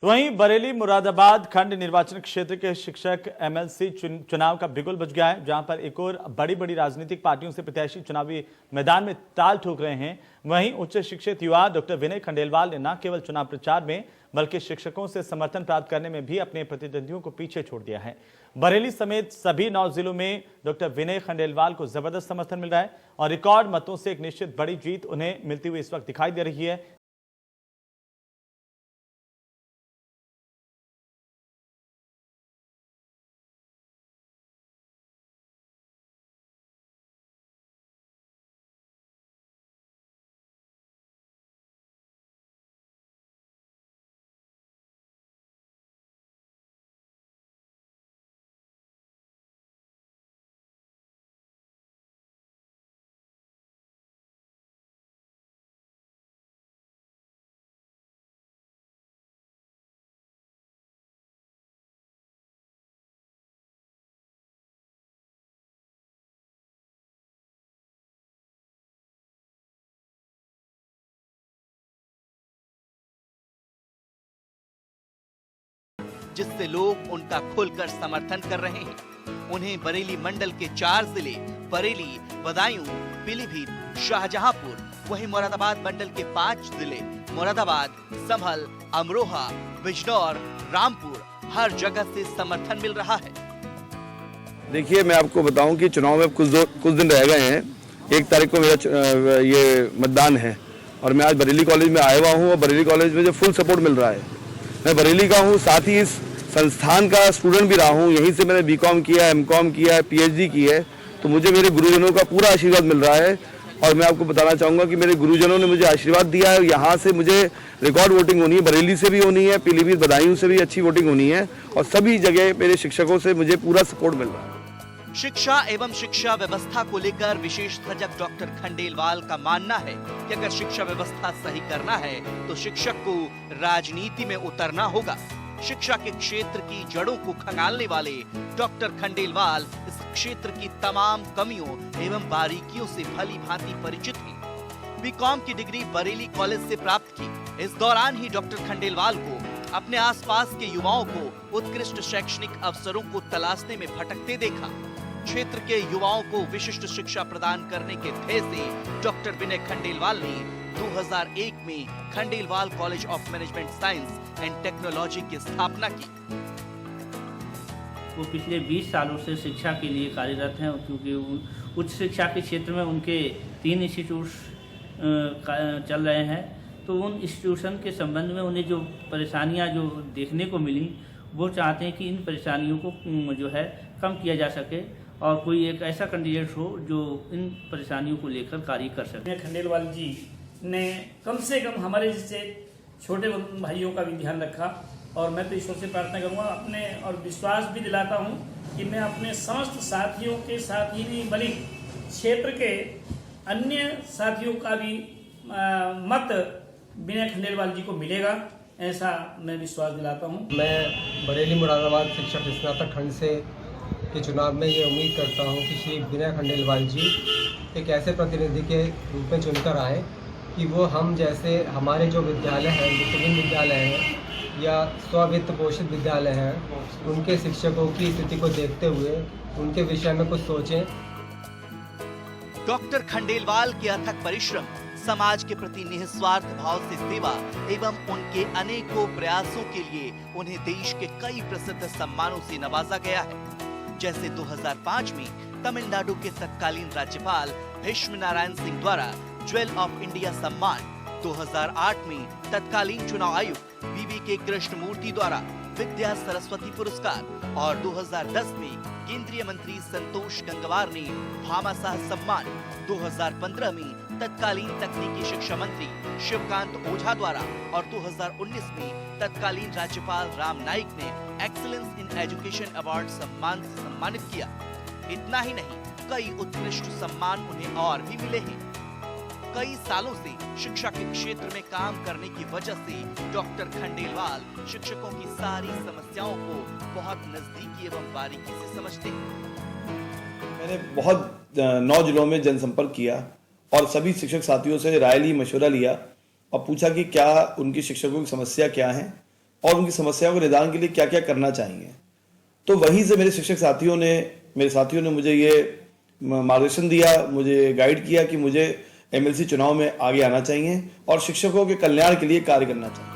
वहीं बरेली मुरादाबाद खंड निर्वाचन क्षेत्र के शिक्षक एमएलसी चुनाव का बिगुल बज गया है, जहां पर एक और बड़ी राजनीतिक पार्टियों से प्रत्याशी चुनावी मैदान में ताल ठोक रहे हैं। वहीं उच्च शिक्षित युवा डॉक्टर विनय खंडेलवाल ने न केवल चुनाव प्रचार में बल्कि शिक्षकों से समर्थन प्राप्त करने में भी अपने प्रतिद्वंदियों को पीछे छोड़ दिया है। बरेली समेत सभी 9 जिलों में डॉक्टर विनय खंडेलवाल को जबरदस्त समर्थन मिल रहा है और रिकॉर्ड मतों से एक निश्चित बड़ी जीत उन्हें मिलती हुई इस वक्त दिखाई दे रही है। जिससे लोग उनका खुलकर समर्थन कर रहे हैं। उन्हें बरेली मंडल के 4 जिले बरेली, बदायूं, पीलीभीत, शाहजहांपुर, वहीं मुरादाबाद मंडल के 5 जिले मुरादाबाद, संभल, अमरोहा, बिजनौर, रामपुर हर जगह से समर्थन मिल रहा है। देखिए, मैं आपको बताऊं कि चुनाव में कुछ दिन रह गए हैं। 1 तारीख को मेरा ये मतदान है और मैं आज बरेली कॉलेज में आया हुआ हूँ और बरेली कॉलेज में जो फुल सपोर्ट मिल रहा है। मैं बरेली का हूँ, साथ ही इस संस्थान का स्टूडेंट भी रहा हूँ। यहीं से मैंने बीकॉम किया, एमकॉम किया है, पीएचडी की है, तो मुझे मेरे गुरुजनों का पूरा आशीर्वाद मिल रहा है। और मैं आपको बताना चाहूँगा कि मेरे गुरुजनों ने मुझे आशीर्वाद दिया है। यहाँ से मुझे रिकॉर्ड वोटिंग होनी है, बरेली से भी होनी है, पीलीभीत बदायूं से भी अच्छी वोटिंग होनी है और सभी जगह मेरे शिक्षकों से मुझे पूरा सपोर्ट मिल रहा है। शिक्षा एवं शिक्षा व्यवस्था को लेकर विशेष सजग डॉक्टर खंडेलवाल का मानना है कि अगर शिक्षा व्यवस्था सही करना है तो शिक्षक को राजनीति में उतरना होगा। शिक्षा के क्षेत्र की जड़ों को खंगालने वाले डॉक्टर खंडेलवाल इस क्षेत्र की तमाम कमियों एवं बारीकियों से भली भांति परिचित हैं। बीकॉम की डिग्री बरेली कॉलेज से प्राप्त की। इस दौरान ही डॉक्टर खंडेलवाल को अपने आसपास के युवाओं को उत्कृष्ट शैक्षणिक अवसरों को तलाशने में भटकते देखा। क्षेत्र के युवाओं को विशिष्ट शिक्षा प्रदान करने के ध्येय से डॉक्टर विनय खंडेलवाल ने 2001 में Khandelwal college of management science and technology की स्थापना की। वो पिछले 20 सालों से शिक्षा के लिए कार्यरत हैं, क्योंकि उच्च शिक्षा के क्षेत्र में उनके 3 इंस्टीट्यूट चल रहे हैं। तो उन इंस्टीट्यूशन के संबंध में उन्हें जो परेशानियां जो देखने को मिली, वो चाहते हैं कि इन परेशानियों को जो है कम किया जा सके और कोई एक ऐसा कैंडिडेट हो जो इन परेशानियों को लेकर कार्य कर सके। खंडेलवाल जी ने कम से कम हमारे जैसे छोटे भाइयों का भी ध्यान रखा और मैं तो ईश्वर से प्रार्थना करूंगा अपने और विश्वास भी दिलाता हूं कि मैं अपने समस्त साथियों के साथ ही नहीं बल्कि क्षेत्र के अन्य साथियों का भी मत विनय खंडेलवाल जी को मिलेगा, ऐसा मैं विश्वास दिलाता हूं। मैं बरेली मुरादाबाद शिक्षक स्नातक खंड से के चुनाव में ये उम्मीद करता हूं कि श्री विनय खंडेलवाल जी एक ऐसे प्रतिनिधि के रूप में चुनकर आए कि वो हम जैसे हमारे जो विद्यालय हैं, विभिन्न विद्यालय हैं या स्ववित्त पोषित विद्यालय हैं, उनके शिक्षकों की स्थिति को देखते हुए उनके विषय में कुछ सोचें। डॉक्टर खंडेलवाल के अथक परिश्रम, समाज के प्रति निस्वार्थ भाव से सेवा एवं उनके अनेकों प्रयासों के लिए उन्हें देश के कई प्रसिद्ध सम्मानों से नवाजा गया है। जैसे 2005 में तमिलनाडु के तत्कालीन राज्यपाल भीष्म नारायण सिंह द्वारा ज्वेल ऑफ इंडिया सम्मान, 2008 में तत्कालीन चुनाव आयुक्त वीवी कृष्णमूर्ति द्वारा विद्या सरस्वती पुरस्कार और 2010 में केंद्रीय मंत्री संतोष गंगवार ने भामाशाह सम्मान, 2015 में तत्कालीन तकनीकी शिक्षा मंत्री शिवकांत ओझा द्वारा और 2019 में तत्कालीन राज्यपाल राम नाईक ने एक्सीलेंस इन एजुकेशन अवार्ड सम्मान से सम्मानित किया। इतना ही नहीं, कई उत्कृष्ट सम्मान उन्हें और भी मिले हैं। कई सालों से शिक्षा के क्षेत्र में काम करने की वजह से डॉक्टर खंडेलवाल शिक्षकों की सारी समस्याओं को बहुत नजदीकी एवं बारीकी से समझते हैं। मैंने बहुत 9 जिलों में जनसंपर्क किया और सभी शिक्षक साथियों से राय ली, मशवरा लिया और पूछा कि क्या उनकी शिक्षकों की समस्या क्या है। और उनकी समस्याओं के निदान के लिए क्या क्या करना चाहिए। तो वहीं से मेरे साथियों ने मुझे ये मार्गदर्शन दिया, मुझे गाइड किया कि मुझे एमएलसी चुनाव में आगे आना चाहिए और शिक्षकों के कल्याण के लिए कार्य करना चाहिए।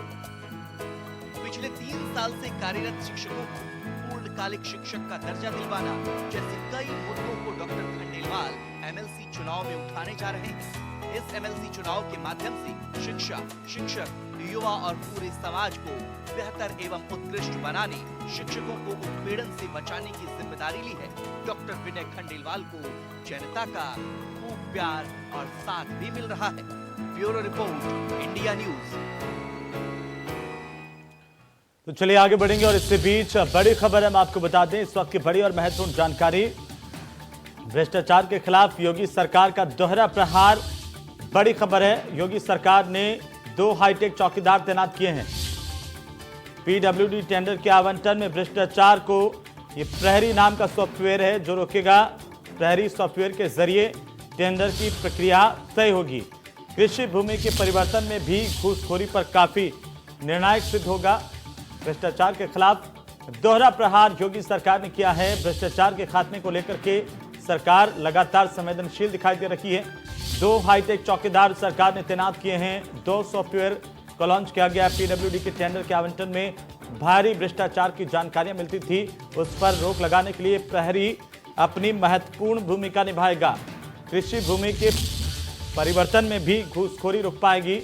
पिछले 3 साल से कार्यरत शिक्षकों को पूर्णकालिक शिक्षक का दर्जा दिलवाना जैसे कई मुद्दों को डॉक्टर खंडेलवाल एमएलसी चुनाव में उठाने जा रहे हैं। इस एमएलसी चुनाव के माध्यम से शिक्षा, शिक्षक, युवा और पूरे समाज को बेहतर एवं उत्कृष्ट बनाने, शिक्षकों को उत्पीड़न से बचाने की जिम्मेदारी ली है। डॉक्टर विनय खंडेलवाल को जनता का खूब प्यार और साथ भी मिल रहा है। Bureau report, India news. तो चलिए आगे बढ़ेंगे और इसके बीच बड़ी खबर हम आपको बता दें, इस वक्त की बड़ी और महत्वपूर्ण जानकारी। भ्रष्टाचार के खिलाफ योगी सरकार का दोहरा प्रहार। बड़ी खबर है, योगी सरकार ने 2 हाईटेक चौकीदार तैनात किए हैं। पीडब्ल्यूडी टेंडर के आवंटन में भ्रष्टाचार को, ये प्रहरी नाम का सॉफ्टवेयर है जो रोकेगा। प्रहरी सॉफ्टवेयर के जरिए टेंडर की प्रक्रिया तय होगी। कृषि भूमि के परिवर्तन में भी घूसखोरी पर काफी निर्णायक सिद्ध होगा। भ्रष्टाचार के खिलाफ दोहरा प्रहार योगी सरकार ने किया है। भ्रष्टाचार के खात्मे को लेकर के सरकार लगातार संवेदनशील दिखाई दे रही है। 2 हाईटेक चौकीदार सरकार ने तैनात किए हैं। 2 सॉफ्टवेयर को लॉन्च किया गया। पीडब्ल्यूडी के टेंडर के आवंटन में भारी भ्रष्टाचार की जानकारियां मिलती थी, उस पर रोक लगाने के लिए प्रहरी अपनी महत्वपूर्ण भूमिका निभाएगा। कृषि भूमि के परिवर्तन में भी घूसखोरी रुक पाएगी।